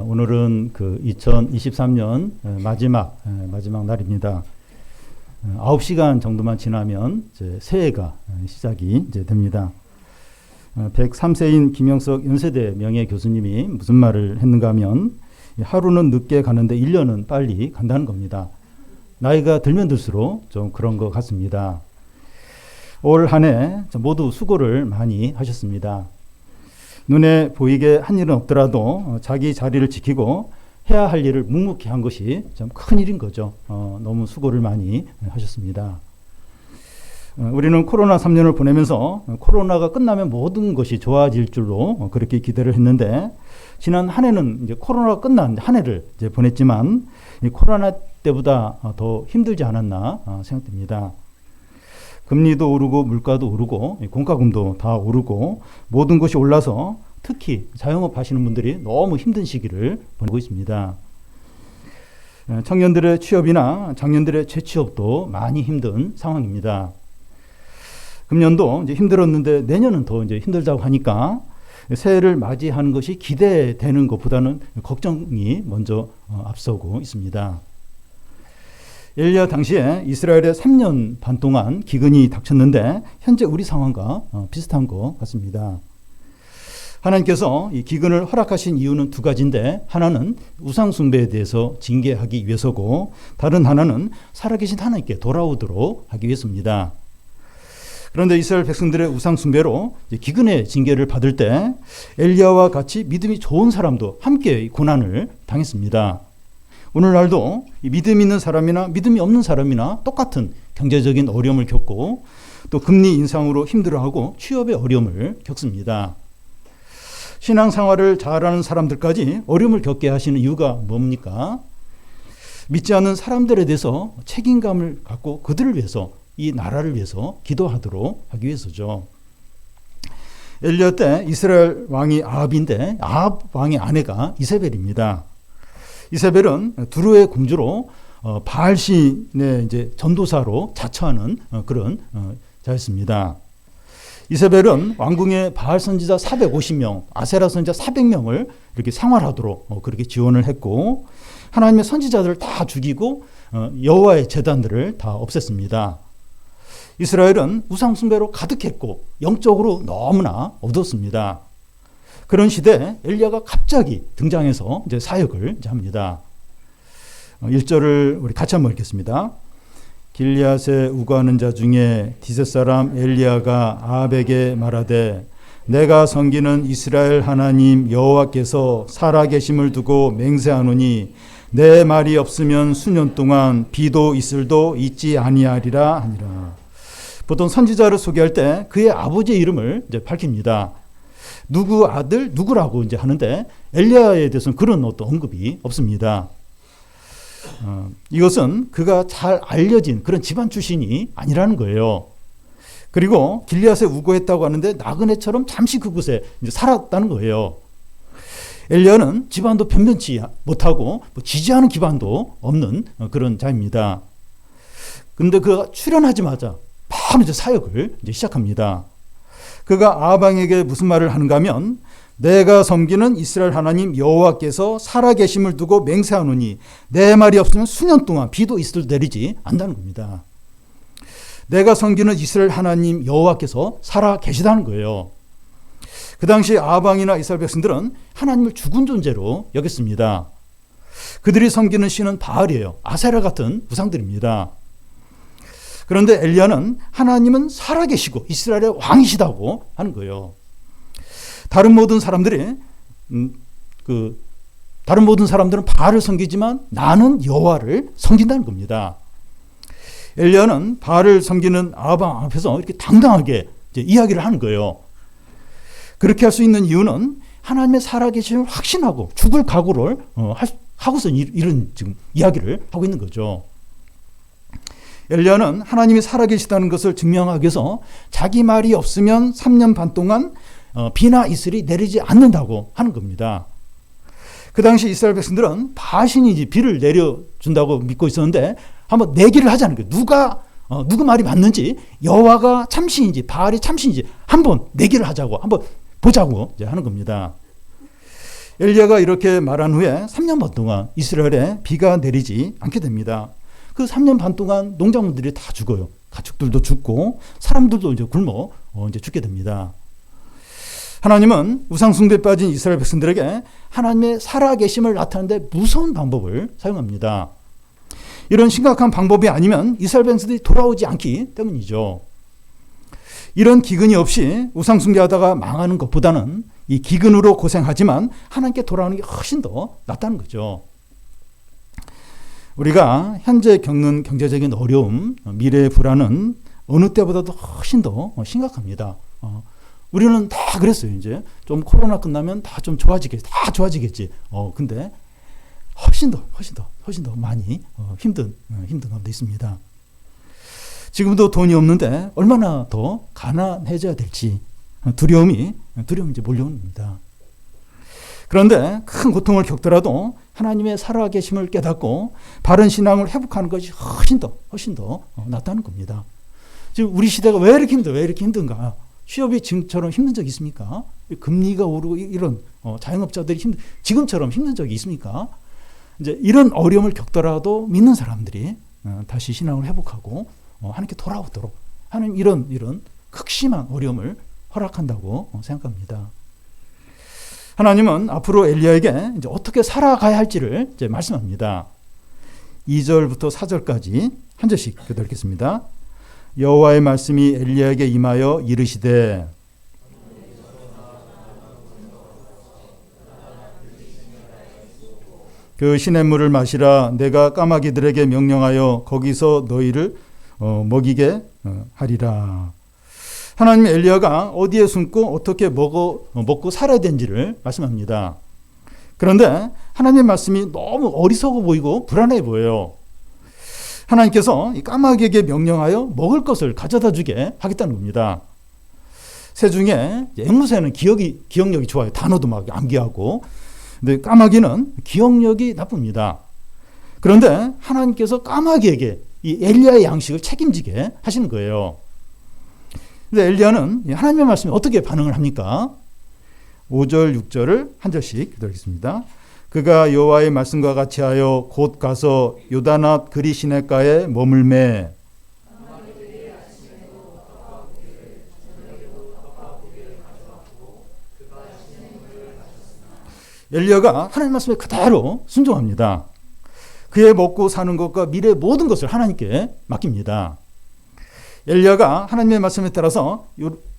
오늘은 그 2023년 마지막 날입니다. 9시간 정도만 지나면 이제 새해가 시작이 이제 됩니다. 103세인 김영석 연세대 명예교수님이 무슨 말을 했는가 하면 하루는 늦게 가는데 1년은 빨리 간다는 겁니다. 나이가 들면 들수록 좀 그런 것 같습니다. 올 한 해 모두 수고를 많이 하셨습니다. 눈에 보이게 한 일은 없더라도 자기 자리를 지키고 해야 할 일을 묵묵히 한 것이 좀 큰 일인 거죠. 너무 수고를 많이 하셨습니다. 우리는 코로나 3년을 보내면서 코로나가 끝나면 모든 것이 좋아질 줄로 그렇게 기대를 했는데, 지난 한 해는 이제 코로나가 끝난 한 해를 이제 보냈지만 이 코로나 때보다 더 힘들지 않았나 생각됩니다. 금리도 오르고 물가도 오르고 공과금도 다 오르고 모든 것이 올라서 특히 자영업 하시는 분들이 너무 힘든 시기를 보내고 있습니다. 청년들의 취업이나 장년들의 재취업도 많이 힘든 상황입니다. 금년도 이제 힘들었는데 내년은 더 이제 힘들다고 하니까 새해를 맞이하는 것이 기대되는 것보다는 걱정이 먼저 앞서고 있습니다. 엘리야 당시에 이스라엘에 3년 반 동안 기근이 닥쳤는데 현재 우리 상황과 비슷한 것 같습니다. 하나님께서 이 기근을 허락하신 이유는 두 가지인데, 하나는 우상 숭배에 대해서 징계하기 위해서고, 다른 하나는 살아계신 하나님께 돌아오도록 하기 위해서입니다. 그런데 이스라엘 백성들의 우상 숭배로 기근의 징계를 받을 때 엘리야와 같이 믿음이 좋은 사람도 함께 고난을 당했습니다. 오늘날도 믿음 있는 사람이나 믿음이 없는 사람이나 똑같은 경제적인 어려움을 겪고, 또 금리 인상으로 힘들어하고 취업의 어려움을 겪습니다. 신앙생활을 잘하는 사람들까지 어려움을 겪게 하시는 이유가 뭡니까? 믿지 않는 사람들에 대해서 책임감을 갖고 그들을 위해서, 이 나라를 위해서 기도하도록 하기 위해서죠. 엘리야 때 이스라엘 왕이 아합인데, 아합 왕의 아내가 이세벨입니다. 이세벨은 두루의 공주로 바알신의 이제 전도사로 자처하는 그런 자였습니다. 이세벨은 왕궁의 바알 선지자 450명, 아세라 선지자 400명을 이렇게 생활하도록 그렇게 지원을 했고, 하나님의 선지자들을 다 죽이고 여호와의 제단들을 다 없앴습니다. 이스라엘은 우상 숭배로 가득했고 영적으로 너무나 어두웠습니다. 그런 시대에 엘리야가 갑자기 등장해서 이제 사역을 이제 합니다. 1절을 우리 같이 한번 읽겠습니다. 길리앗에 우거하는 자 중에 디셋 사람 엘리야가 아합에게 말하되, 내가 섬기는 이스라엘 하나님 여호와께서 살아계심을 두고 맹세하노니 내 말이 없으면 수년 동안 비도 이슬도 있지 아니하리라 하니라. 보통 선지자를 소개할 때 그의 아버지의 이름을 이제 밝힙니다. 누구 아들 누구라고 이제 하는데, 엘리야에 대해서는 그런 어떤 언급이 없습니다. 이것은 그가 잘 알려진 그런 집안 출신이 아니라는 거예요. 그리고 길리앗에 우거했다고 하는데 나그네처럼 잠시 그곳에 이제 살았다는 거예요. 엘리야는 집안도 변변치 못하고 지지하는 기반도 없는 그런 자입니다. 그런데 그가 출연하자마자 바로 이제 사역을 이제 시작합니다. 그가 아합 왕에게 무슨 말을 하는가 하면, 내가 섬기는 이스라엘 하나님 여호와께서 살아계심을 두고 맹세하노니 내 말이 없으면 수년 동안 비도 이슬도 내리지 않는다는 겁니다. 내가 섬기는 이스라엘 하나님 여호와께서 살아계시다는 거예요. 그 당시 아합 왕이나 이스라엘 백성들은 하나님을 죽은 존재로 여겼습니다. 그들이 섬기는 신은 바알이에요. 아세라 같은 우상들입니다. 그런데 엘리야는 하나님은 살아계시고 이스라엘의 왕이시다고 하는 거예요. 다른 모든 사람들은 바알을 섬기지만 나는 여호와를 섬긴다는 겁니다. 엘리야는 바알을 섬기는 아합 왕 앞에서 이렇게 당당하게 이제 이야기를 하는 거예요. 그렇게 할 수 있는 이유는 하나님의 살아계심을 확신하고 죽을 각오를 하고서 이런 지금 이야기를 하고 있는 거죠. 엘리야는 하나님이 살아계시다는 것을 증명하기 위해서 자기 말이 없으면 3년 반 동안 비나 이슬이 내리지 않는다고 하는 겁니다. 그 당시 이스라엘 백성들은 바알신이 비를 내려준다고 믿고 있었는데 한번 내기를 하자는 거예요. 누구 말이 맞는지, 여호와가 참신인지 바알이 참신인지 한번 내기를 하자고, 한번 보자고 이제 하는 겁니다. 엘리야가 이렇게 말한 후에 3년 반 동안 이스라엘에 비가 내리지 않게 됩니다. 그 3년 반 동안 농작물들이 다 죽어요. 가축들도 죽고 사람들도 이제 굶어 이제 죽게 됩니다. 하나님은 우상 숭배에 빠진 이스라엘 백성들에게 하나님의 살아계심을 나타내는데 무서운 방법을 사용합니다. 이런 심각한 방법이 아니면 이스라엘 백성들이 돌아오지 않기 때문이죠. 이런 기근이 없이 우상 숭배하다가 망하는 것보다는 이 기근으로 고생하지만 하나님께 돌아오는 게 훨씬 더 낫다는 거죠. 우리가 현재 겪는 경제적인 어려움, 미래의 불안은 어느 때보다도 훨씬 더 심각합니다. 우리는 다 그랬어요. 이제 좀 코로나 끝나면 다 좀 좋아지겠지. 다 좋아지겠지. 근데 훨씬 더 많이 힘든 감도 있습니다. 지금도 돈이 없는데 얼마나 더 가난해져야 될지 두려움이 이제 몰려옵니다. 그런데 큰 고통을 겪더라도 하나님의 살아계심을 깨닫고 바른 신앙을 회복하는 것이 훨씬 더 낫다는 겁니다. 지금 우리 시대가 왜 이렇게 힘든가? 취업이 지금처럼 힘든 적이 있습니까? 금리가 오르고 이런 자영업자들이 지금처럼 힘든 적이 있습니까? 이제 이런 어려움을 겪더라도 믿는 사람들이 다시 신앙을 회복하고 하나님께 돌아오도록 하나님 이런 극심한 어려움을 허락한다고 생각합니다. 하나님은 앞으로 엘리야에게 이제 어떻게 살아가야 할지를 이제 말씀합니다. 2절부터 4절까지 한 절씩 읽겠습니다. 여호와의 말씀이 엘리야에게 임하여 이르시되 그 시냇물을 마시라. 내가 까마귀들에게 명령하여 거기서 너희를 먹이게 하리라. 하나님 엘리야가 어디에 숨고 어떻게 먹고 살아야 되는지를 말씀합니다. 그런데 하나님의 말씀이 너무 어리석어 보이고 불안해 보여요. 하나님께서 이 까마귀에게 명령하여 먹을 것을 가져다 주게 하겠다는 겁니다. 새 중에 앵무새는 기억력이 좋아요. 단어도 막 암기하고. 근데 까마귀는 기억력이 나쁩니다. 그런데 하나님께서 까마귀에게 이 엘리야의 양식을 책임지게 하시는 거예요. 근데 엘리야는 하나님의 말씀에 어떻게 반응을 합니까? 5절, 6절을 한 절씩 읽겠습니다. 그가 여호와의 말씀과 같이 하여 곧 가서 요단 앞 그리 시냇가에 머물매 엘리야가 하나님 말씀에 그대로 순종합니다. 그의 먹고 사는 것과 미래의 모든 것을 하나님께 맡깁니다. 엘리야가 하나님의 말씀에 따라서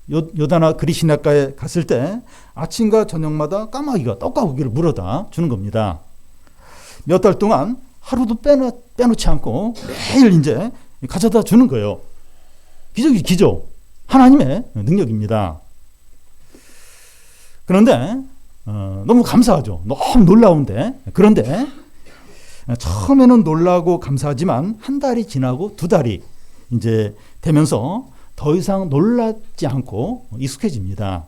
요단아 그리 시냇가에 갔을 때 아침과 저녁마다 까마귀가 떡과 고기를 물어다 주는 겁니다. 몇 달 동안 하루도 빼놓지 않고 매일 이제 가져다 주는 거예요. 기적. 하나님의 능력입니다. 그런데 너무 감사하죠. 너무 놀라운데. 그런데 처음에는 놀라고 감사하지만 한 달이 지나고 두 달이 이제 되면서 더 이상 놀라지 않고 익숙해집니다.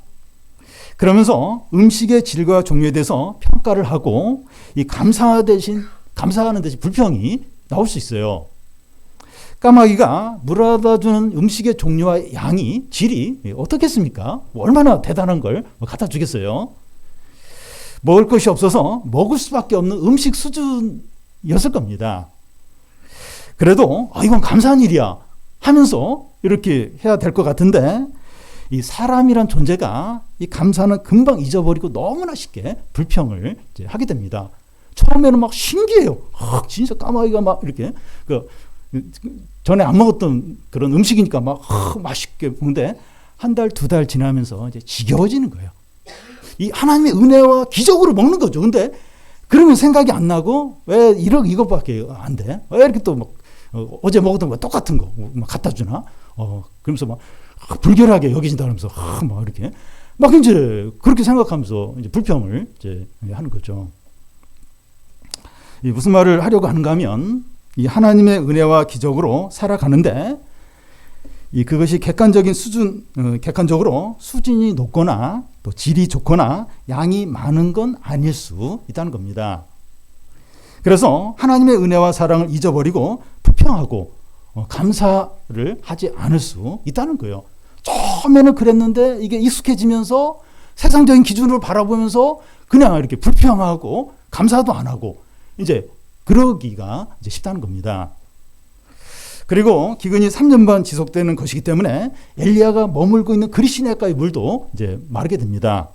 그러면서 음식의 질과 종류에 대해서 평가를 하고 이 감사하는 대신 불평이 나올 수 있어요. 까마귀가 물어다 주는 음식의 종류와 양이 질이 어떻겠습니까? 얼마나 대단한 걸 갖다 주겠어요. 먹을 것이 없어서 먹을 수밖에 없는 음식 수준이었을 겁니다. 그래도 이건 감사한 일이야 하면서 이렇게 해야 될 것 같은데 이 사람이란 존재가 이 감사는 금방 잊어버리고 너무나 쉽게 불평을 이제 하게 됩니다. 처음에는 막 신기해요. 진짜 까마귀가 막 이렇게 전에 안 먹었던 그런 음식이니까 막 맛있게 먹는데 한 달, 두 달 지나면서 이제 지겨워지는 거예요. 이 하나님의 은혜와 기적으로 먹는 거죠. 근데 그러면 생각이 안 나고 왜 이것밖에 안 돼? 왜 이렇게 또 막 어제 먹었던 거 똑같은 거 막 갖다 주나? 그러면서 막 불결하게 여기진다 그러면서 막 이렇게 막 이제 그렇게 생각하면서 이제 불평을 이제 하는 거죠. 무슨 말을 하려고 하는가 하면 이 하나님의 은혜와 기적으로 살아가는데 그것이 객관적으로 수준이 높거나 또 질이 좋거나 양이 많은 건 아닐 수 있다는 겁니다. 그래서 하나님의 은혜와 사랑을 잊어버리고 불평하고 감사를 하지 않을 수 있다는 거예요. 처음에는 그랬는데 이게 익숙해지면서 세상적인 기준으로 바라보면서 그냥 이렇게 불평하고 감사도 안 하고 이제 그러기가 이제 쉽다는 겁니다. 그리고 기근이 3년 반 지속되는 것이기 때문에 엘리야가 머물고 있는 그리시네가의 물도 이제 마르게 됩니다.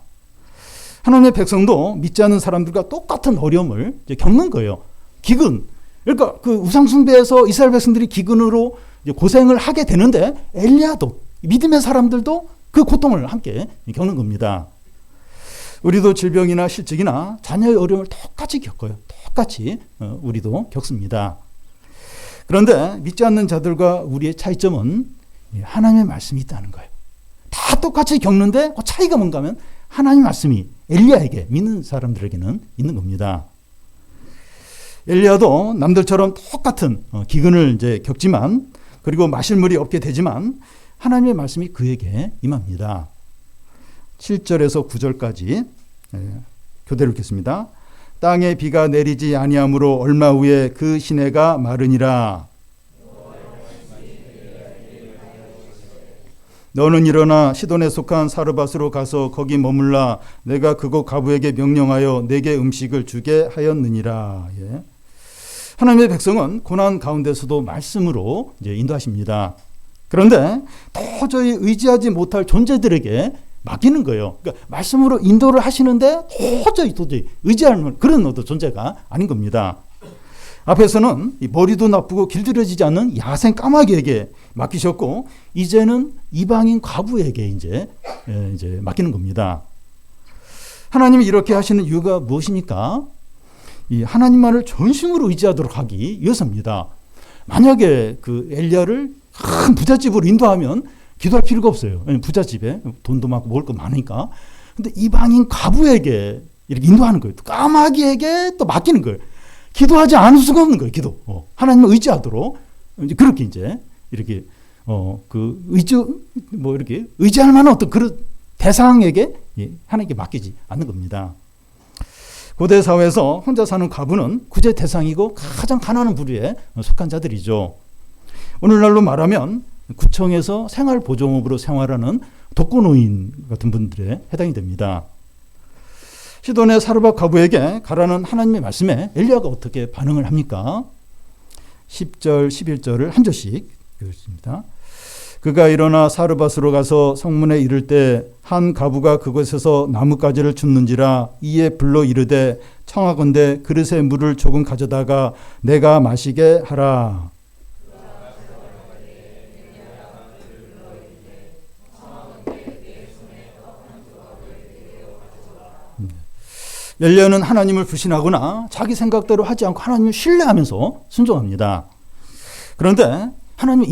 하나님의 백성도 믿지 않는 사람들과 똑같은 어려움을 이제 겪는 거예요. 기근. 그러니까 그 우상숭배에서 이스라엘 백성들이 기근으로 이제 고생을 하게 되는데 엘리야도 믿음의 사람들도 그 고통을 함께 겪는 겁니다. 우리도 질병이나 실직이나 자녀의 어려움을 똑같이 겪어요. 똑같이 우리도 겪습니다. 그런데 믿지 않는 자들과 우리의 차이점은 하나님의 말씀이 있다는 거예요. 다 똑같이 겪는데 그 차이가 뭔가 하면 하나님의 말씀이 엘리야에게 믿는 사람들에게는 있는 겁니다. 엘리야도 남들처럼 똑같은 기근을 이제 겪지만 그리고 마실 물이 없게 되지만 하나님의 말씀이 그에게 임합니다. 7절에서 9절까지 교대로 읽겠습니다. 땅에 비가 내리지 아니하므로 얼마 후에 그 시내가 마르니라. 너는 일어나 시돈에 속한 사르밧으로 가서 거기 머물라. 내가 그곳 과부에게 명령하여 내게 음식을 주게 하였느니라. 예. 하나님의 백성은 고난 가운데서도 말씀으로 이제 인도하십니다. 그런데 도저히 의지하지 못할 존재들에게 맡기는 거예요. 그러니까 말씀으로 인도를 하시는데 도저히 의지할 그런 어떤 존재가 아닌 겁니다. 앞에서는 머리도 나쁘고 길들여지지 않는 야생 까마귀에게 맡기셨고 이제는 이방인 과부에게 이제 맡기는 겁니다. 하나님이 이렇게 하시는 이유가 무엇입니까? 이 하나님만을 전심으로 의지하도록 하기 위해서입니다. 만약에 그 엘리야를 큰 부잣집으로 인도하면 기도할 필요가 없어요. 부잣집에 돈도 많고 먹을 거 많으니까. 근데 이방인 과부에게 이렇게 인도하는 거예요. 또 까마귀에게 또 맡기는 거예요. 기도하지 않을 수가 없는 거예요. 기도. 하나님을 의지하도록 이제 그렇게 이제 이렇게 그 이렇게 의지할 만한 어떤 그런 대상에게 하나님께 맡기지 않는 겁니다. 고대 사회에서 혼자 사는 과부는 구제 대상이고 가장 가난한 부류에 속한 자들이죠. 오늘날로 말하면 구청에서 생활보조업으로 생활하는 독거노인 같은 분들에 해당이 됩니다. 시돈의 사르밧 과부에게 가라는 하나님의 말씀에 엘리야가 어떻게 반응을 합니까? 10절, 11절을 한 절씩 읽겠습니다. 그가 일어나 사르밧으로 가서 성문에 이를 때 한 과부가 그곳에서 나뭇가지를 줍는지라. 이에 불러 이르되 청하건대 그릇에 물을 조금 가져다가 내가 마시게 하라. 엘리야는 하나님을 불신하거나 자기 생각대로 하지 않고 하나님을 신뢰하면서 순종합니다. 그런데 하나님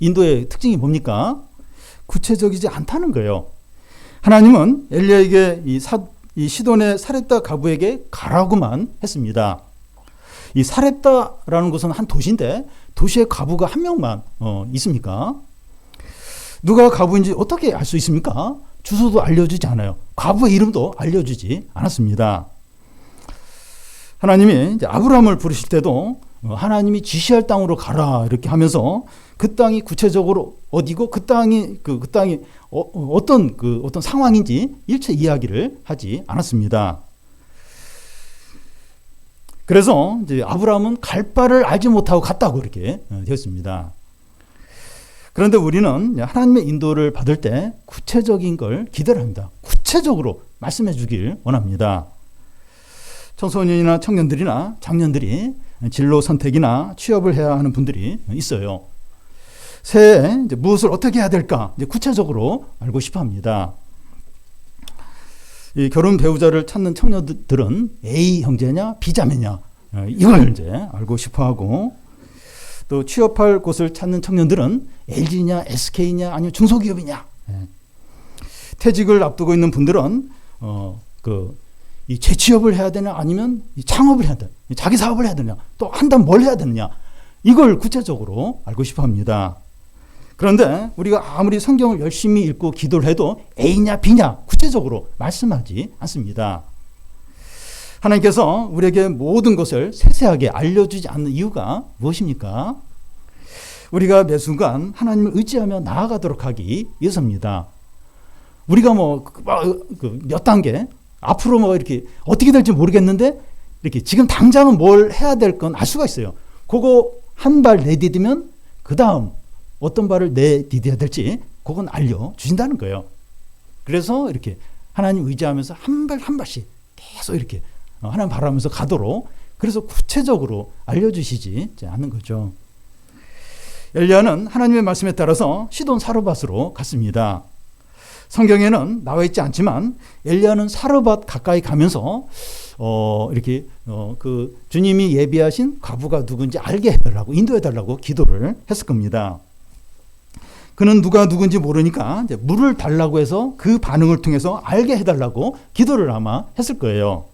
인도의 특징이 뭡니까? 구체적이지 않다는 거예요. 하나님은 엘리야에게 이 시돈의 사렙다 과부에게 가라고만 했습니다. 이 사렙다라는 곳은 한 도시인데 도시에 과부가 한 명만 있습니까? 누가 과부인지 어떻게 알 수 있습니까? 주소도 알려주지 않아요. 과부의 이름도 알려주지 않았습니다. 하나님이 이제 아브라함을 부르실 때도 하나님이 지시할 땅으로 가라 이렇게 하면서 그 땅이 구체적으로 어디고 그 땅이 어떤 상황인지 일체 이야기를 하지 않았습니다. 그래서 이제 아브라함은 갈 바를 알지 못하고 갔다고 이렇게 되었습니다. 그런데 우리는 하나님의 인도를 받을 때 구체적인 걸 기대를 합니다. 구체적으로 말씀해 주길 원합니다. 청소년이나 청년들이나 장년들이 진로 선택이나 취업을 해야 하는 분들이 있어요. 새해 이제 무엇을 어떻게 해야 될까 이제 구체적으로 알고 싶어 합니다. 이 결혼 배우자를 찾는 청년들은 A 형제냐 B 자매냐 이걸 이제 알고 싶어 하고 또 취업할 곳을 찾는 청년들은 LG냐 SK냐 아니면 중소기업이냐. 퇴직을 앞두고 있는 분들은 이 재취업을 해야 되냐 아니면 이 창업을 해야 되냐 자기 사업을 해야 되냐 또 한다면 뭘 해야 되느냐 이걸 구체적으로 알고 싶어 합니다. 그런데 우리가 아무리 성경을 열심히 읽고 기도를 해도 A냐 B냐 구체적으로 말씀하지 않습니다. 하나님께서 우리에게 모든 것을 세세하게 알려주지 않는 이유가 무엇입니까? 우리가 매 순간 하나님을 의지하며 나아가도록 하기 위해서입니다. 우리가 몇 단계 앞으로 이렇게 어떻게 될지 모르겠는데 이렇게 지금 당장은 뭘 해야 될 건 알 수가 있어요. 그거 한 발 내디디면 그 다음 어떤 발을 내디뎌야 될지 그건 알려주신다는 거예요. 그래서 이렇게 하나님 의지하면서 한 발 한 발씩 계속 이렇게 하나님 바라면서 가도록 그래서 구체적으로 알려주시지 않는 거죠. 엘리야는 하나님의 말씀에 따라서 시돈 사르밧으로 갔습니다. 성경에는 나와 있지 않지만 엘리야는 사르밧 가까이 가면서 이렇게 그 주님이 예비하신 과부가 누군지 알게 해달라고 인도해달라고 기도를 했을 겁니다. 그는 누가 누군지 모르니까 이제 물을 달라고 해서 그 반응을 통해서 알게 해달라고 기도를 아마 했을 거예요.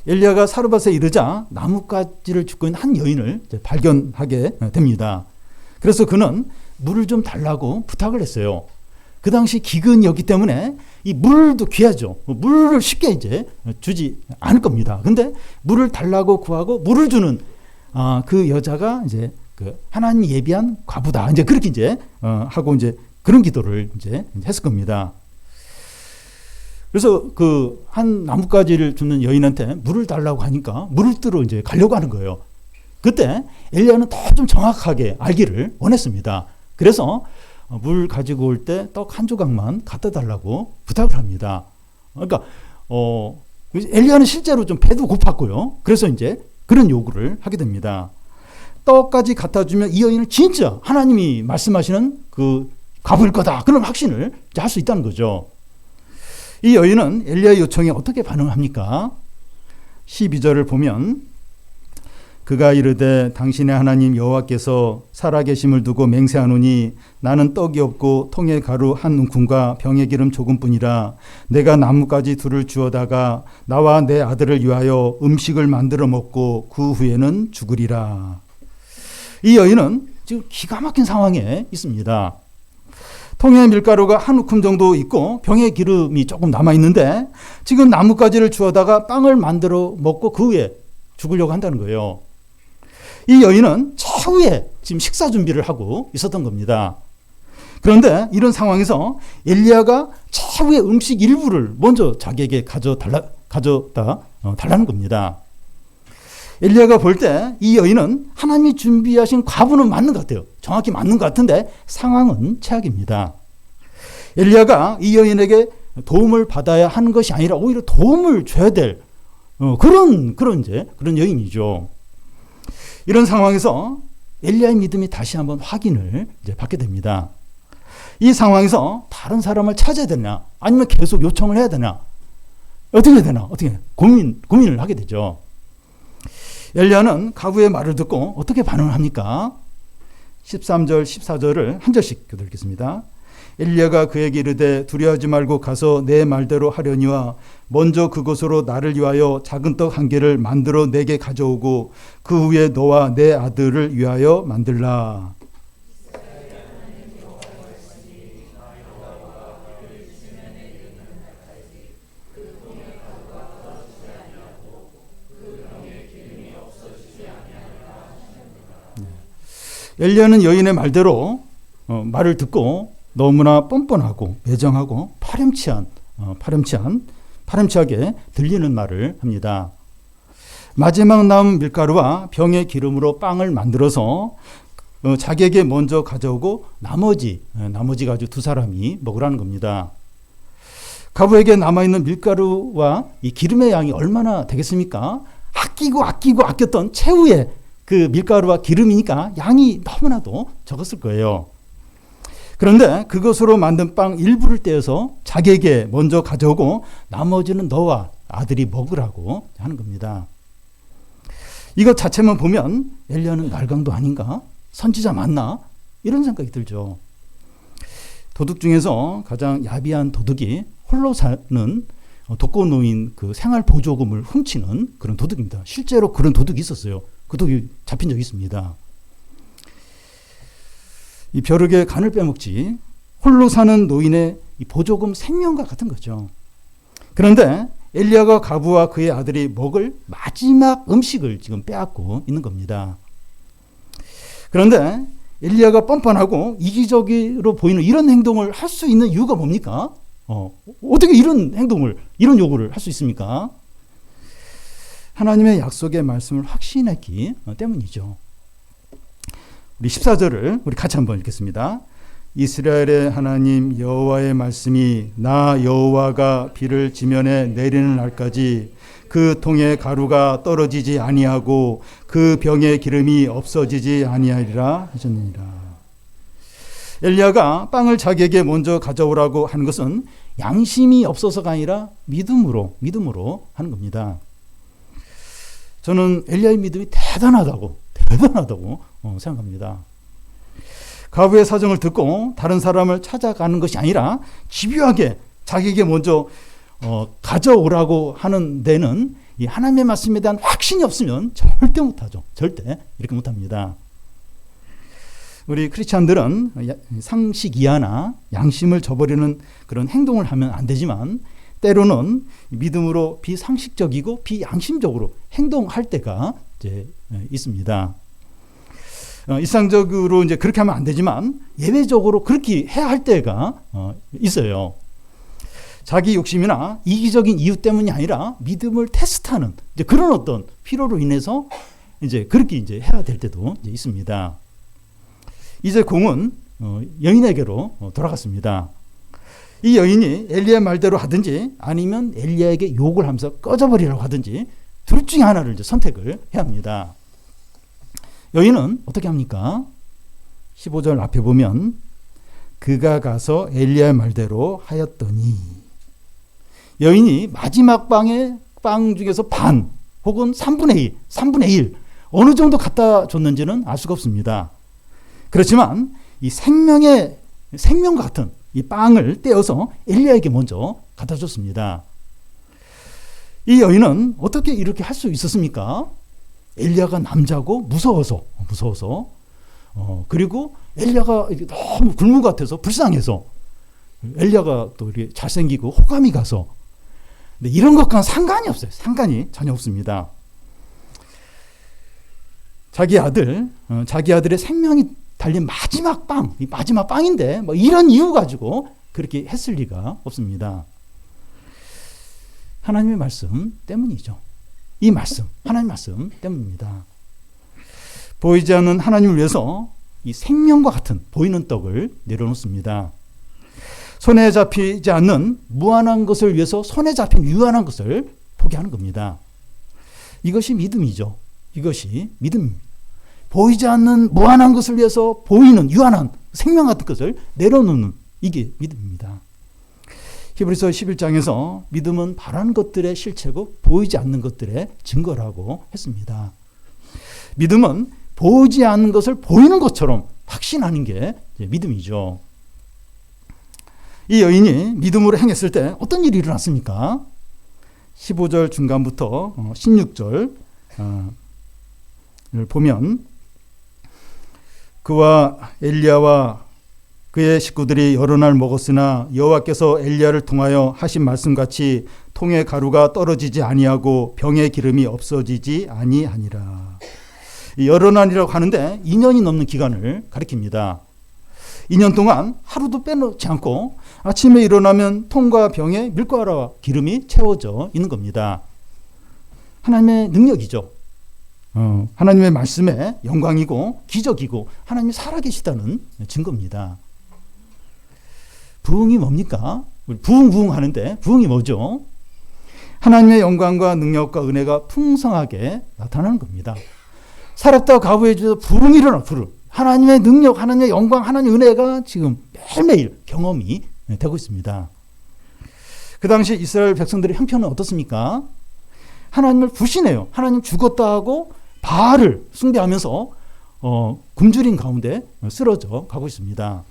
엘리야가 사르밧에 이르자 나뭇가지를 줍고 있는 한 여인을 발견하게 됩니다. 그래서 그는 물을 좀 달라고 부탁을 했어요. 그 당시 기근이었기 때문에 이 물도 귀하죠. 물을 쉽게 이제 주지 않을 겁니다. 근데 물을 달라고 구하고 물을 주는 그 여자가 이제 그 하나님 예비한 과부다. 이제 그렇게 이제 하고 이제 그런 기도를 이제 했을 겁니다. 그래서 그 한 나뭇가지를 줍는 여인한테 물을 달라고 하니까 물을 뜨러 이제 가려고 하는 거예요. 그때 엘리야는 더 좀 정확하게 알기를 원했습니다. 그래서 물 가지고 올 때 떡 한 조각만 갖다 달라고 부탁을 합니다. 그러니까 엘리야는 실제로 좀 배도 고팠고요. 그래서 이제 그런 요구를 하게 됩니다. 떡까지 갖다 주면 이 여인은 진짜 하나님이 말씀하시는 그 과부일 거다. 그런 확신을 할 수 있다는 거죠. 이 여인은 엘리야의 요청에 어떻게 반응합니까? 12절을 보면 그가 이르되 당신의 하나님 여호와께서 살아계심을 두고 맹세하노니 나는 떡이 없고 통에 가루 한 움큼과 병에 기름 조금뿐이라 내가 나뭇가지 둘을 주어다가 나와 내 아들을 위하여 음식을 만들어 먹고 그 후에는 죽으리라. 이 여인은 지금 기가 막힌 상황에 있습니다. 통에 밀가루가 한 움큼 정도 있고 병에 기름이 조금 남아있는데 지금 나뭇가지를 주어다가 빵을 만들어 먹고 그 후에 죽으려고 한다는 거예요. 이 여인은 최후의 지금 식사 준비를 하고 있었던 겁니다. 그런데 이런 상황에서 엘리야가 최후의 음식 일부를 먼저 자기에게 가져다 달라는 겁니다. 엘리야가 볼 때 이 여인은 하나님이 준비하신 과부는 맞는 것 같아요. 정확히 맞는 것 같은데 상황은 최악입니다. 엘리야가 이 여인에게 도움을 받아야 하는 것이 아니라 오히려 도움을 줘야 될 그런 여인이죠. 이런 상황에서 엘리야의 믿음이 다시 한번 확인을 이제 받게 됩니다. 이 상황에서 다른 사람을 찾아야 되나 아니면 계속 요청을 해야 되나 어떻게 해야 되나 고민을 하게 되죠. 엘리야는 과부의 말을 듣고 어떻게 반응을 합니까? 13절 14절을 한 절씩 읽겠습니다. 엘리야가 그에게 이르되 두려워하지 말고 가서 내 말대로 하려니와 먼저 그곳으로 나를 위하여 작은 떡 한 개를 만들어 내게 가져오고 그 후에 너와 내 아들을 위하여 만들라. 엘리야는 여인의 말대로 말을 듣고 너무나 뻔뻔하고 매정하고 파렴치하게 들리는 말을 합니다. 마지막 남은 밀가루와 병의 기름으로 빵을 만들어서 자기에게 먼저 가져오고 나머지 가지고 두 사람이 먹으라는 겁니다. 과부에게 남아있는 밀가루와 이 기름의 양이 얼마나 되겠습니까? 아꼈던 최후의 그 밀가루와 기름이니까 양이 너무나도 적었을 거예요. 그런데 그것으로 만든 빵 일부를 떼어서 자기에게 먼저 가져오고 나머지는 너와 아들이 먹으라고 하는 겁니다. 이것 자체만 보면 엘리야는 날강도 아닌가? 선지자 맞나? 이런 생각이 들죠. 도둑 중에서 가장 야비한 도둑이 홀로 사는 독거노인 그 생활보조금을 훔치는 그런 도둑입니다. 실제로 그런 도둑이 있었어요. 그 도둑이 잡힌 적이 있습니다. 이 벼룩의 간을 빼먹지 홀로 사는 노인의 이 보조금 생명과 같은 거죠. 그런데 엘리야가 과부와 그의 아들이 먹을 마지막 음식을 지금 빼앗고 있는 겁니다. 그런데 엘리야가 뻔뻔하고 이기적으로 보이는 이런 행동을 할 수 있는 이유가 뭡니까? 어떻게 이런 행동을, 이런 요구를 할 수 있습니까? 하나님의 약속의 말씀을 확신했기 때문이죠. 우리 14절을 우리 같이 한번 읽겠습니다. 이스라엘의 하나님 여호와의 말씀이 나 여호와가 비를 지면에 내리는 날까지 그 통에 가루가 떨어지지 아니하고 그 병에 기름이 없어지지 아니하리라 하셨느니라. 엘리야가 빵을 자기에게 먼저 가져오라고 하는 것은 양심이 없어서가 아니라 믿음으로 하는 겁니다. 저는 엘리야의 믿음이 대단하다고 생각합니다. 가부의 사정을 듣고 다른 사람을 찾아가는 것이 아니라 집요하게 자기에게 먼저 가져오라고 하는 데는 이 하나님의 말씀에 대한 확신이 없으면 절대 못하죠. 절대 이렇게 못합니다. 우리 크리스찬들은 상식 이하나 양심을 저버리는 그런 행동을 하면 안 되지만 때로는 믿음으로 비상식적이고 비양심적으로 행동할 때가 이제 있습니다. 일상적으로 이제 그렇게 하면 안 되지만 예외적으로 그렇게 해야 할 때가 있어요. 자기 욕심이나 이기적인 이유 때문이 아니라 믿음을 테스트하는 이제 그런 어떤 필요로 인해서 이제 그렇게 이제 해야 될 때도 이제 있습니다. 이제 공은 여인에게로 돌아갔습니다. 이 여인이 엘리야 말대로 하든지 아니면 엘리야에게 욕을 하면서 꺼져버리라고 하든지 둘 중에 하나를 이제 선택을 해야 합니다. 여인은 어떻게 합니까? 15절 앞에 보면 그가 가서 엘리야의 말대로 하였더니 여인이 마지막 빵 중에서 반 혹은 3분의 1 어느 정도 갖다 줬는지는 알 수가 없습니다. 그렇지만 이 생명 같은 이 빵을 떼어서 엘리야에게 먼저 갖다 줬습니다. 이 여인은 어떻게 이렇게 할 수 있었습니까? 엘리야가 남자고 무서워서 그리고 엘리야가 너무 굴무 같아서 불쌍해서 엘리야가 또 이렇게 잘생기고 호감이 가서 근데 이런 것과는 상관이 없어요. 상관이 전혀 없습니다. 자기 아들의 생명이 달린 마지막 빵인데 뭐 이런 이유 가지고 그렇게 했을 리가 없습니다. 하나님의 말씀 때문이죠. 이 말씀, 하나님의 말씀 때문입니다. 보이지 않는 하나님을 위해서 이 생명과 같은 보이는 떡을 내려놓습니다. 손에 잡히지 않는 무한한 것을 위해서 손에 잡힌 유한한 것을 포기하는 겁니다. 이것이 믿음이죠. 이것이 믿음입니다. 보이지 않는 무한한 것을 위해서 보이는 유한한 생명 같은 것을 내려놓는 이게 믿음입니다. 히브리서 11장에서 믿음은 바라는 것들의 실체고 보이지 않는 것들의 증거라고 했습니다. 믿음은 보이지 않는 것을 보이는 것처럼 확신하는 게 믿음이죠. 이 여인이 믿음으로 행했을 때 어떤 일이 일어났습니까? 15절 중간부터 16절을 보면 그와 엘리야와 그의 식구들이 여러 날 먹었으나 여호와께서 엘리야를 통하여 하신 말씀같이 통에 가루가 떨어지지 아니하고 병에 기름이 없어지지 아니하니라. 여러 날이라고 하는데 2년이 넘는 기간을 가리킵니다. 2년 동안 하루도 빼놓지 않고 아침에 일어나면 통과 병에 밀가루와 기름이 채워져 있는 겁니다. 하나님의 능력이죠. 하나님의 말씀의 영광이고 기적이고 하나님이 살아계시다는 증거입니다. 부흥이 뭡니까? 부흥 하는데 부흥이 뭐죠? 하나님의 영광과 능력과 은혜가 풍성하게 나타나는 겁니다. 살았다 가부에 주셔서 부흥이 일어나 하나님의 능력, 하나님의 영광, 하나님의 은혜가 지금 매일매일 경험이 되고 있습니다. 그 당시 이스라엘 백성들의 형편은 어떻습니까? 하나님을 불신해요. 하나님 죽었다 하고 바알을 숭배하면서 굶주린 가운데 쓰러져 가고 있습니다.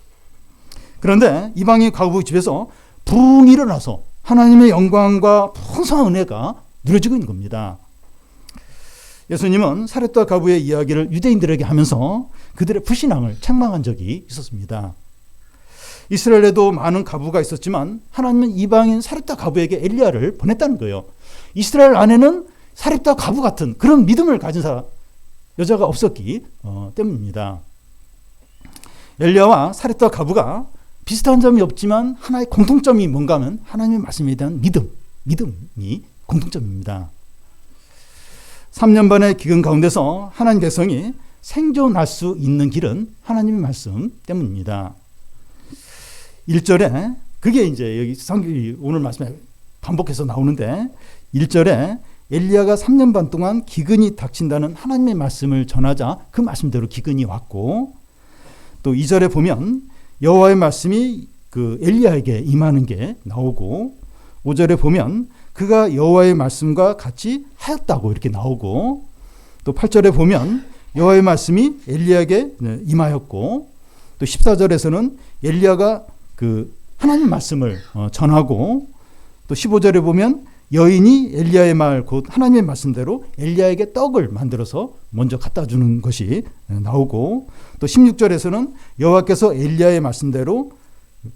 그런데 이방인 가부 집에서 부흥이 일어나서 하나님의 영광과 풍성한 은혜가 누려지고 있는 겁니다. 예수님은 사렙다 가부의 이야기를 유대인들에게 하면서 그들의 불신앙을 책망한 적이 있었습니다. 이스라엘에도 많은 가부가 있었지만 하나님은 이방인 사렙다 가부에게 엘리야를 보냈다는 거예요. 이스라엘 안에는 사렙다 가부 같은 그런 믿음을 가진 여자가 없었기 때문입니다. 엘리야와 사렙다 가부가 비슷한 점이 없지만 하나의 공통점이 뭔가 하면 하나님의 말씀에 대한 믿음이 공통점입니다. 3년 반의 기근 가운데서 하나님 백성이 생존할 수 있는 길은 하나님의 말씀 때문입니다. 1절에 그게 이제 여기 오늘 말씀에 반복해서 나오는데 1절에 엘리야가 3년 반 동안 기근이 닥친다는 하나님의 말씀을 전하자 그 말씀대로 기근이 왔고, 또 2절에 보면 여호와의 말씀이 그 엘리야에게 임하는 게 나오고, 5절에 보면 그가 여호와의 말씀과 같이 하였다고 이렇게 나오고, 또 8절에 보면 여호와의 말씀이 엘리야에게 임하였고, 또 14절에서는 엘리야가 그 하나님 말씀을 전하고, 또 15절에 보면 여인이 엘리야의 말 곧 하나님의 말씀대로 엘리야에게 떡을 만들어서 먼저 갖다 주는 것이 나오고, 또 16절에서는 여호와께서 엘리야의 말씀대로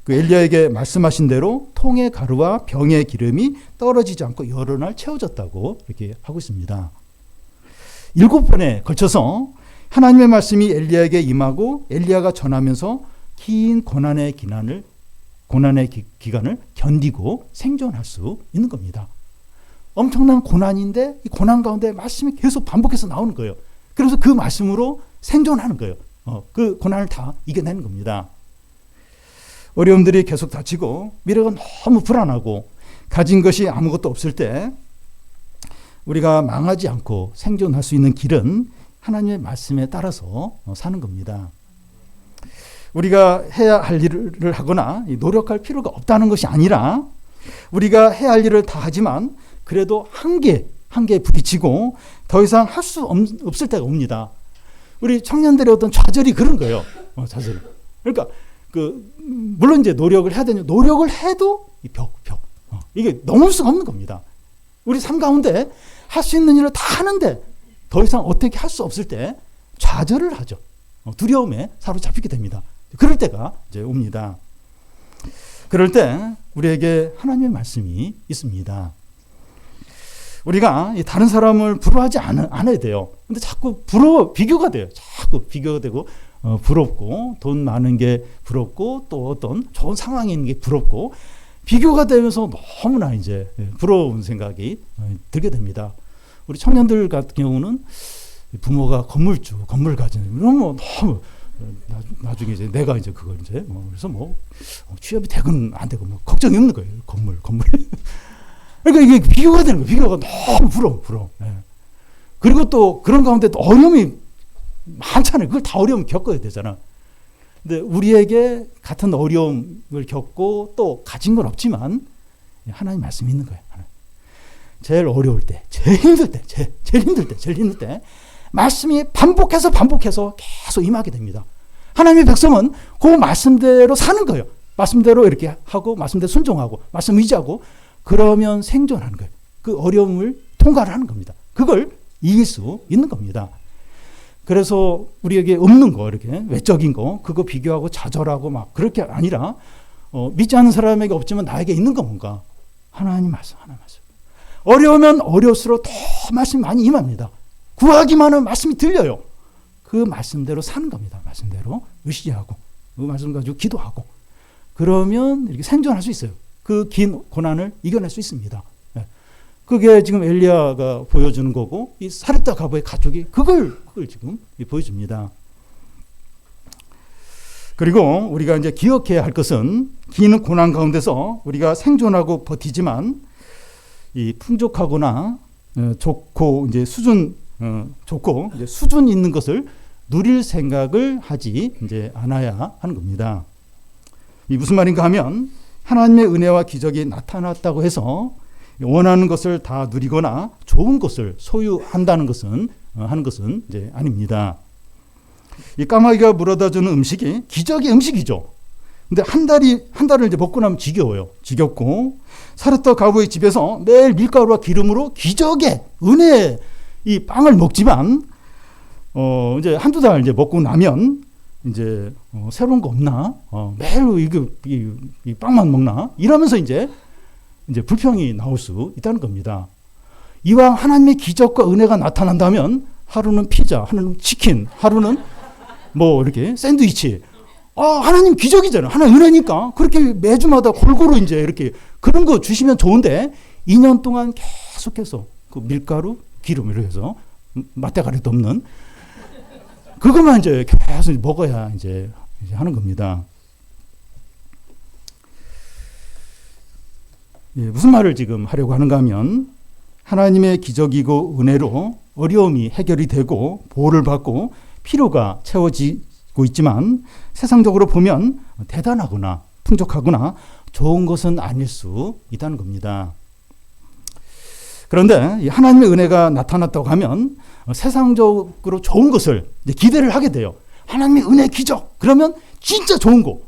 그 엘리야에게 말씀하신 대로 통의 가루와 병의 기름이 떨어지지 않고 여러 날 채워졌다고 이렇게 하고 있습니다. 7번에 걸쳐서 하나님의 말씀이 엘리야에게 임하고 엘리야가 전하면서 긴 고난의 기간을 견디고 생존할 수 있는 겁니다. 엄청난 고난인데 이 고난 가운데 말씀이 계속 반복해서 나오는 거예요. 그래서 그 말씀으로 생존하는 거예요. 그 고난을 다 이겨내는 겁니다. 어려움들이 계속 닥치고 미래가 너무 불안하고 가진 것이 아무것도 없을 때 우리가 망하지 않고 생존할 수 있는 길은 하나님의 말씀에 따라서 사는 겁니다. 우리가 해야 할 일을 하거나 노력할 필요가 없다는 것이 아니라 우리가 해야 할 일을 다 하지만 그래도 한계에 부딪히고 더 이상 할 수 없을 때가 옵니다. 우리 청년들의 어떤 좌절이 그런 거예요. 좌절. 그러니까 물론 이제 노력을 해야 되냐, 노력을 해도 이 벽. 이게 넘을 수가 없는 겁니다. 우리 삶 가운데 할 수 있는 일을 다 하는데 더 이상 어떻게 할 수 없을 때 좌절을 하죠. 두려움에 사로잡히게 됩니다. 그럴 때가 이제 옵니다. 그럴 때 우리에게 하나님의 말씀이 있습니다. 우리가 다른 사람을 부러워하지 않아야 돼요. 근데 자꾸 비교가 돼요. 자꾸 비교가 되고 부럽고 돈 많은 게 부럽고 또 어떤 좋은 상황에 있는 게 부럽고 비교가 되면서 너무나 이제 부러운 생각이 들게 됩니다. 우리 청년들 같은 경우는 부모가 건물주, 건물 가진 이런 뭐 너무 나중에 이제 내가 이제 그걸 이제 그래서 취업이 되건 안 되건 걱정이 없는 거예요. 건물. 그러니까 이게 비교가 되는 거예요. 비교가 너무 부러워. 예. 그리고 또 그런 가운데 또 어려움이 많잖아요. 그걸 다 어려움 겪어야 되잖아. 근데 우리에게 같은 어려움을 겪고 또 가진 건 없지만 하나님 말씀이 있는 거예요. 제일 어려울 때, 제일 힘들 때 말씀이 반복해서 계속 임하게 됩니다. 하나님의 백성은 그 말씀대로 사는 거예요. 말씀대로 이렇게 하고 말씀대로 순종하고 말씀 의지하고 그러면 생존하는 거예요. 그 어려움을 통과를 하는 겁니다. 그걸 이길 수 있는 겁니다. 그래서 우리에게 없는 거, 이렇게 외적인 거, 그거 비교하고 좌절하고 막 그렇게 아니라 믿지 않는 사람에게 없지만 나에게 있는 거 뭔가 하나님 말씀. 어려우면 어려울수록 더 말씀이 많이 임합니다. 구하기만 하면 말씀이 들려요. 그 말씀대로 사는 겁니다. 말씀대로 의지하고 그 말씀 가지고 기도하고 그러면 이렇게 생존할 수 있어요. 그 긴 고난을 이겨낼 수 있습니다. 그게 지금 엘리야가 보여주는 거고 이 사렙다 가부의 가족이 그걸 지금 보여줍니다. 그리고 우리가 이제 기억해야 할 것은 긴 고난 가운데서 우리가 생존하고 버티지만 이 풍족하거나 좋고 이제 수준 있는 것을 누릴 생각을 하지 이제 않아야 하는 겁니다. 이 무슨 말인가 하면 하나님의 은혜와 기적이 나타났다고 해서 원하는 것을 다 누리거나 좋은 것을 소유한다는 것은 하는 것은 이제 아닙니다. 이 까마귀가 물어다 주는 음식이 기적의 음식이죠. 근데 한 달을 이제 먹고 나면 지겹고 사렙다 가부의 집에서 매일 밀가루와 기름으로 기적의 은혜의 이 빵을 먹지만 이제 한두 달 이제 먹고 나면 이제 새로운 거 없나? 매일 이 빵만 먹나? 이러면서 이제 불평이 나올 수 있다는 겁니다. 이왕 하나님의 기적과 은혜가 나타난다면 하루는 피자, 하루는 치킨, 하루는 뭐 이렇게 샌드위치, 하나님 기적이잖아요. 하나님 은혜니까. 그렇게 매주마다 골고루 이제 이렇게 그런 거 주시면 좋은데 2년 동안 계속해서 그 밀가루, 기름 이렇게 해서 맛대가리도 없는 그것만 이제 계속 먹어야 이제 하는 겁니다. 예, 무슨 말을 지금 하려고 하는가 하면 하나님의 기적이고 은혜로 어려움이 해결이 되고 보호를 받고 필요가 채워지고 있지만 세상적으로 보면 대단하거나 풍족하거나 좋은 것은 아닐 수 있다는 겁니다. 그런데 하나님의 은혜가 나타났다고 하면 세상적으로 좋은 것을 이제 기대를 하게 돼요. 하나님의 은혜 기적 그러면 진짜 좋은 거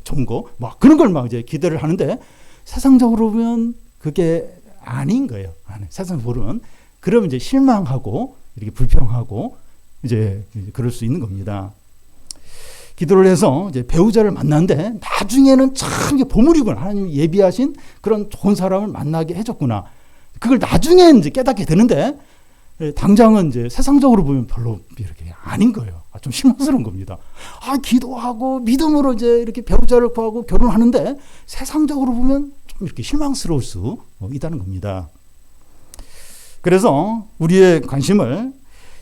막 그런 걸 막 이제 기대를 하는데 세상적으로 보면 그게 아닌 거예요. 세상적으로 보면 그러면 이제 실망하고 이렇게 불평하고 이제 그럴 수 있는 겁니다. 기도를 해서 이제 배우자를 만났는데 나중에는 참 이게 보물이구나. 하나님이 예비하신 그런 좋은 사람을 만나게 해줬구나. 그걸 나중에 이제 깨닫게 되는데 당장은 이제 세상적으로 보면 별로 이렇게 아닌 거예요. 좀 실망스러운 겁니다. 기도하고 믿음으로 이제 이렇게 배우자를 구하고 결혼하는데 세상적으로 보면 좀 이렇게 실망스러울 수 있다는 겁니다. 그래서 우리의 관심을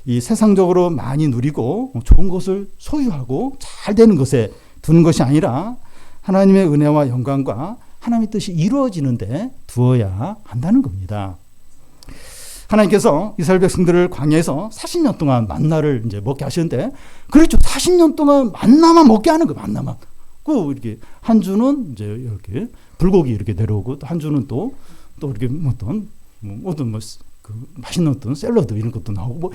이 세상적으로 많이 누리고 좋은 것을 소유하고 잘 되는 것에 두는 것이 아니라 하나님의 은혜와 영광과 하나님의 뜻이 이루어지는데 두어야 한다는 겁니다. 하나님께서 이스라엘 백성들을 광야에서 40년 동안 만나를 이제 먹게 하셨는데, 그렇죠. 40년 동안 만나만 먹게 하는 거예요. 만나만. 그 이렇게 한 주는 이제 이렇게 불고기 이렇게 내려오고, 한 주는 또 이렇게 어떤 그 맛있는 어떤 샐러드 이런 것도 나오고,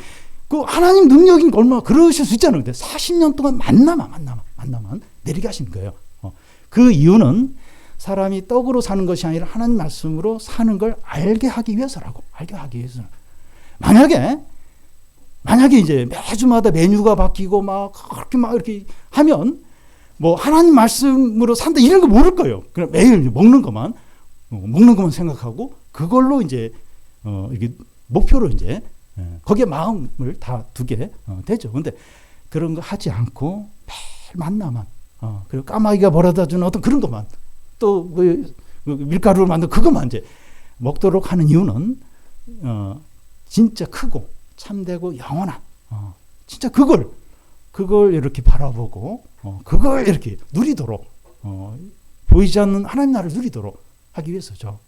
그 하나님 능력인 거 얼마나 그러실 수 있잖아요. 근데 40년 동안 만나만 내리게 하신 거예요. 그 이유는 사람이 떡으로 사는 것이 아니라 하나님 말씀으로 사는 걸 알게 하기 위해서라고. 알게 하기 위해서. 만약에 이제 매주마다 메뉴가 바뀌고 그렇게 이렇게 하면 뭐 하나님 말씀으로 산다 이런 거 모를 거예요. 그냥 매일 먹는 것만 생각하고 그걸로 이제 이게 목표로 이제 거기에 마음을 다 두게 되죠. 근데 그런 거 하지 않고 매일 만나만 그리고 까마귀가 벌어다 주는 어떤 그런 것만 또 밀가루를 만든 그것만 이제 먹도록 하는 이유는 진짜 크고 참되고 영원한 진짜 그걸 이렇게 바라보고 그걸 이렇게 누리도록 보이지 않는 하나님 나라를 누리도록 하기 위해서죠.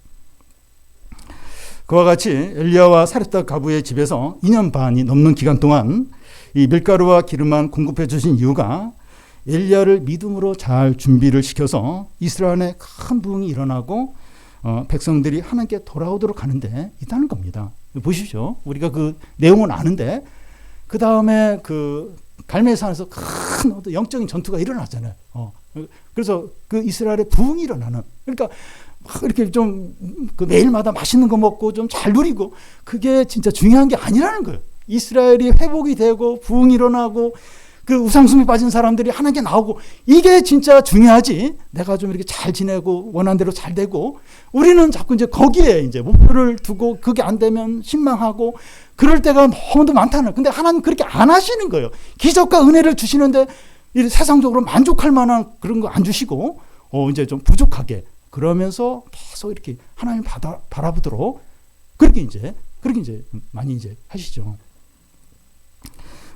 그와 같이 엘리야와 사렙다 가부의 집에서 2년 반이 넘는 기간 동안 이 밀가루와 기름만 공급해 주신 이유가 엘리야를 믿음으로 잘 준비를 시켜서 이스라엘에 큰 부흥이 일어나고 백성들이 하나님께 돌아오도록 하는데 있다는 겁니다. 보십시오. 우리가 그 내용은 아는데 그 다음에 그 갈멜산에서 큰 어떤 영적인 전투가 일어났잖아요. 그래서 그 이스라엘에 부흥이 일어나는, 그러니까 막 이렇게 좀 그 매일마다 맛있는 거 먹고 좀 잘 누리고 그게 진짜 중요한 게 아니라는 거예요. 이스라엘이 회복이 되고 부흥이 일어나고 그 우상숭배 빠진 사람들이 하나님께 나오고 이게 진짜 중요하지. 내가 좀 이렇게 잘 지내고 원하는 대로 잘 되고 우리는 자꾸 이제 거기에 이제 목표를 두고 그게 안 되면 신망하고 그럴 때가 너무 많다는. 근데 하나님 그렇게 안 하시는 거예요. 기적과 은혜를 주시는데 세상적으로 만족할 만한 그런 거 안 주시고 이제 좀 부족하게 그러면서 계속 이렇게 하나님 바라보도록 그렇게 이제 많이 이제 하시죠.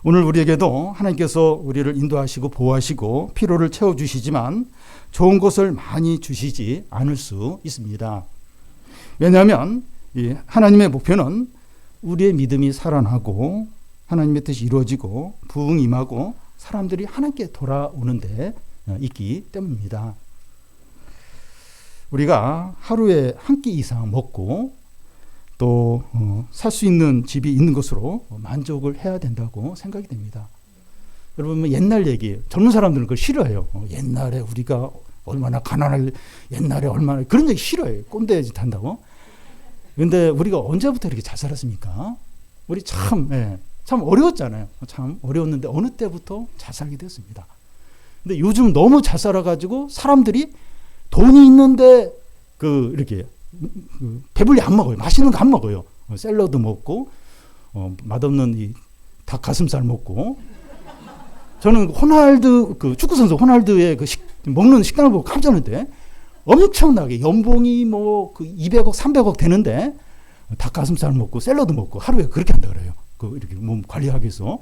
오늘 우리에게도 하나님께서 우리를 인도하시고 보호하시고 필요를 채워주시지만 좋은 것을 많이 주시지 않을 수 있습니다. 왜냐하면 이 하나님의 목표는 우리의 믿음이 살아나고 하나님의 뜻이 이루어지고 부흥이 임하고 사람들이 하나님께 돌아오는 데 있기 때문입니다. 우리가 하루에 한 끼 이상 먹고 또 살 수 있는 집이 있는 것으로 만족을 해야 된다고 생각이 됩니다. 여러분 옛날 얘기, 젊은 사람들은 그걸 싫어해요. 옛날에 우리가 얼마나 옛날에 얼마나 그런 얘기 싫어해요. 꼰대 짓 한다고. 그런데 우리가 언제부터 이렇게 잘 살았습니까? 우리 참 어려웠잖아요. 참 어려웠는데 어느 때부터 잘 살게 됐습니다. 근데 요즘 너무 잘 살아가지고 사람들이 돈이 있는데 이렇게 배불리 안 먹어요. 맛있는 거 안 먹어요. 샐러드 먹고 맛없는 이 닭 가슴살 먹고 저는 호날두 그 축구 선수 호날두의 그 먹는 식단을 보고 깜짝 놀랐는데 엄청나게 연봉이 뭐 그 200억, 300억 되는데 닭가슴살 먹고 샐러드 먹고 하루에 그렇게 한다 그래요. 그 이렇게 몸 관리하기 위해서.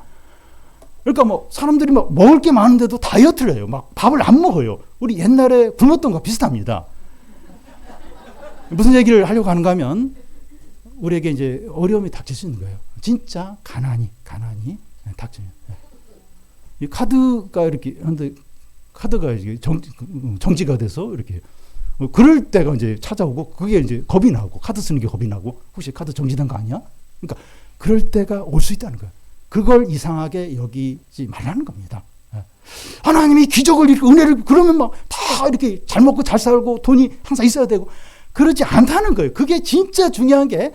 그러니까 뭐 사람들이 막 먹을 게 많은데도 다이어트를 해요. 막 밥을 안 먹어요. 우리 옛날에 굶었던 거 비슷합니다. 무슨 얘기를 하려고 하는가 하면 우리에게 이제 어려움이 닥칠 수 있는 거예요. 진짜 가난이 닥쳐요. 이 카드가 이렇게 한데 카드가 이제 정지가 돼서 이렇게 그럴 때가 이제 찾아오고 그게 이제 겁이 나고 카드 쓰는 게 겁이 나고 혹시 카드 정지된 거 아니야? 그러니까 그럴 때가 올 수 있다는 거예요. 그걸 이상하게 여기지 말라는 겁니다. 하나님이 기적을 이렇게 은혜를 그러면 막 다 이렇게 잘 먹고 잘 살고 돈이 항상 있어야 되고 그러지 않다는 거예요. 그게 진짜 중요한 게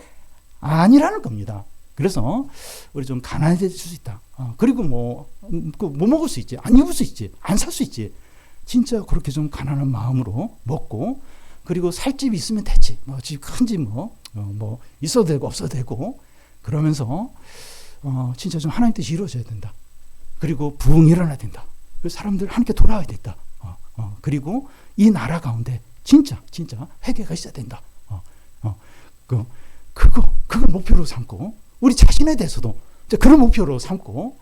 아니라는 겁니다. 그래서 우리 좀 가난해질 수 있다. 그리고 뭐 먹을 수 있지, 안 입을 수 있지, 안 살 수 있지. 진짜 그렇게 좀 가난한 마음으로 먹고 그리고 살 집이 있으면 되지. 뭐 집 큰지 뭐 있어도 되고 없어도 되고 그러면서 진짜 좀 하나님 뜻이 이루어져야 된다. 그리고 부흥이 일어나야 된다. 사람들 함께 돌아와야 된다. 그리고 이 나라 가운데 진짜 회개가 있어야 된다. 그걸 목표로 삼고 우리 자신에 대해서도 그런 목표로 삼고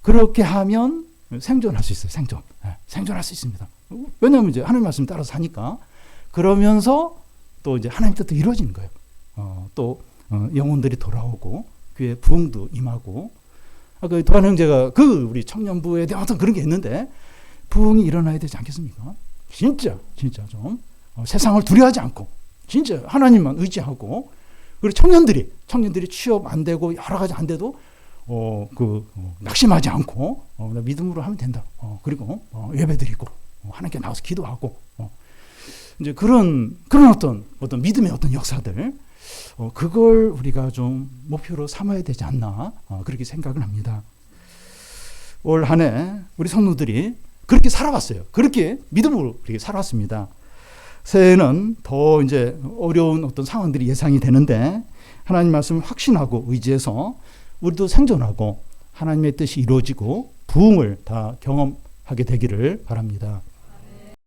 그렇게 하면 생존할 수 있어요. 생존할 수 있습니다. 왜냐하면 이제 하나님 말씀 따라서 사니까 그러면서 또 이제 하나님 뜻도 이루어지는 거예요. 또 영혼들이 돌아오고 교회 부흥도 임하고 아까 도한 형제가 우리 청년부에 대한 어떤 그런 게 있는데 부흥이 일어나야 되지 않겠습니까? 진짜 좀 세상을 두려워하지 않고 진짜 하나님만 의지하고 그리고 청년들이 취업 안 되고 여러 가지 안 돼도 낙심하지 않고 믿음으로 하면 된다. 그리고 예배드리고 하나님께 나와서 기도하고 이제 그런 어떤 믿음의 어떤 역사들 그걸 우리가 좀 목표로 삼아야 되지 않나 그렇게 생각을 합니다. 올 한 해 우리 성도들이 그렇게 살아왔어요. 그렇게 믿음으로 그렇게 살아왔습니다. 새해에는 더 이제 어려운 어떤 상황들이 예상이 되는데 하나님 말씀을 확신하고 의지해서 우리도 생존하고 하나님의 뜻이 이루어지고 부흥을 다 경험하게 되기를 바랍니다.